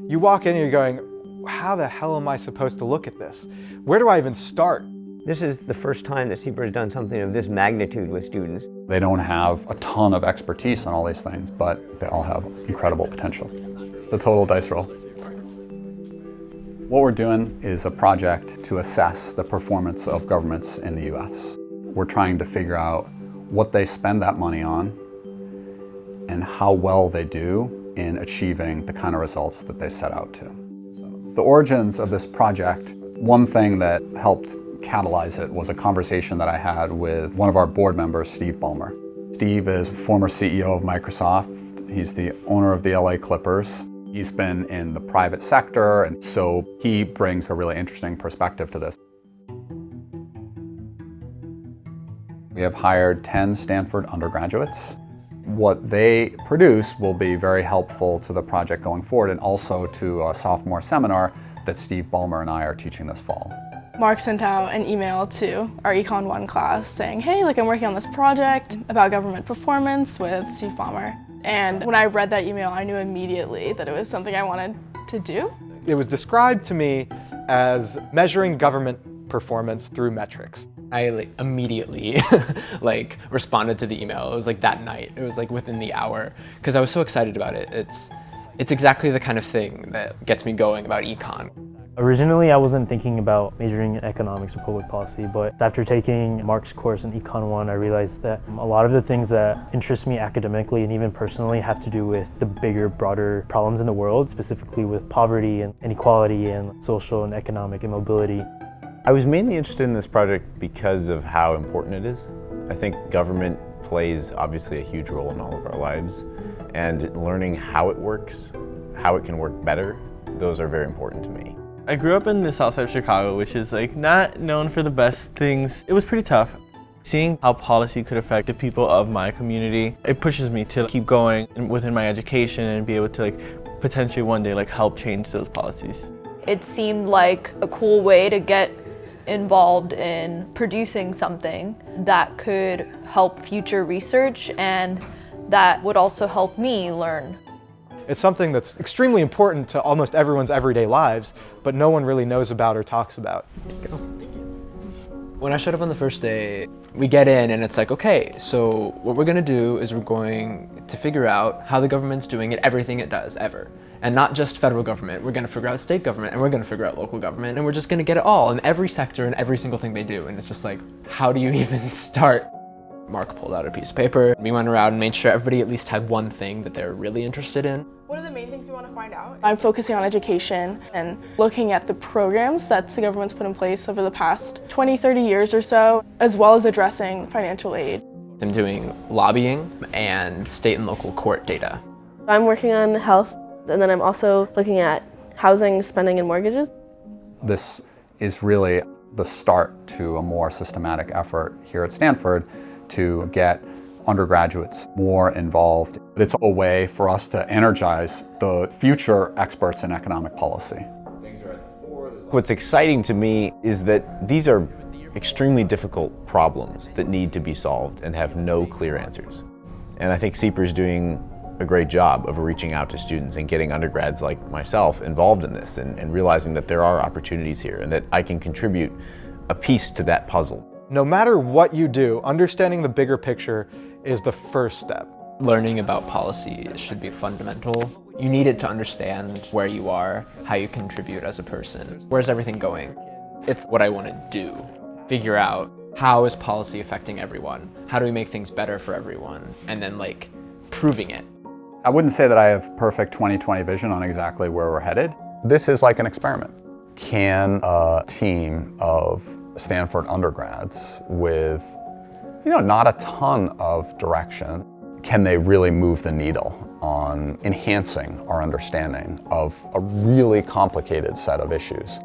You walk in and you're going, how the hell am I supposed to look at this? Where do I even start? This is the first time that SEPR has done something of this magnitude with students. They don't have a ton of expertise on all these things, but they all have incredible potential. The total dice roll. What we're doing is a project to assess the performance of governments in the US. We're trying to figure out what they spend that money on and how well they do in achieving the kind of results that they set out to. The origins of this project, one thing that helped catalyze it was a conversation that I had with one of our board members, Steve Ballmer. Steve is the former CEO of Microsoft. He's the owner of the LA Clippers. He's been in the private sector, and so he brings a really interesting perspective to this. We have hired 10 Stanford undergraduates. What they produce will be very helpful to the project going forward, and also to a sophomore seminar that Steve Ballmer and I are teaching this fall. Mark sent out an email to our Econ 1 class saying, hey, I'm working on this project about government performance with Steve Ballmer. And when I read that email, I knew immediately that it was something I wanted to do. It was described to me as measuring government performance through metrics. I immediately responded to the email. It was that night. It was within the hour, because I was so excited about it. It's exactly the kind of thing that gets me going about econ. Originally, I wasn't thinking about majoring in economics or public policy, but after taking Mark's course in Econ 1, I realized that a lot of the things that interest me academically and even personally have to do with the bigger, broader problems in the world, specifically with poverty and inequality and social and economic immobility. I was mainly interested in this project because of how important it is. I think government plays obviously a huge role in all of our lives, and learning how it works, how it can work better, those are very important to me. I grew up in the south side of Chicago, which is not known for the best things. It was pretty tough. Seeing how policy could affect the people of my community, it pushes me to keep going within my education and be able to potentially one day help change those policies. It seemed like a cool way to get involved in producing something that could help future research and that would also help me learn. It's something that's extremely important to almost everyone's everyday lives, but no one really knows about or talks about. When I showed up on the first day, we get in and it's okay, so what we're gonna do is we're going to figure out how the government's doing at everything it does, ever. And not just federal government, we're gonna figure out state government, and we're gonna figure out local government, and we're just gonna get it all in every sector and every single thing they do. And it's just how do you even start? Mark pulled out a piece of paper. We went around and made sure everybody at least had one thing that they're really interested in. What are the main things we want to find out? I'm focusing on education and looking at the programs that the government's put in place over the past 20, 30 years or so, as well as addressing financial aid. I'm doing lobbying and state and local court data. I'm working on health, and then I'm also looking at housing, spending, and mortgages. This is really the start to a more systematic effort here at Stanford to get undergraduates more involved. It's a way for us to energize the future experts in economic policy. What's exciting to me is that these are extremely difficult problems that need to be solved and have no clear answers. And I think SEPR is doing a great job of reaching out to students and getting undergrads like myself involved in this and realizing that there are opportunities here and that I can contribute a piece to that puzzle. No matter what you do, understanding the bigger picture is the first step. Learning about policy should be fundamental. You need it to understand where you are, how you contribute as a person. Where's everything going? It's what I want to do. Figure out how is policy affecting everyone? How do we make things better for everyone? And then proving it. I wouldn't say that I have perfect 20/20 vision on exactly where we're headed. This is like an experiment. Can a team of Stanford undergrads with, not a ton of direction, can they really move the needle on enhancing our understanding of a really complicated set of issues?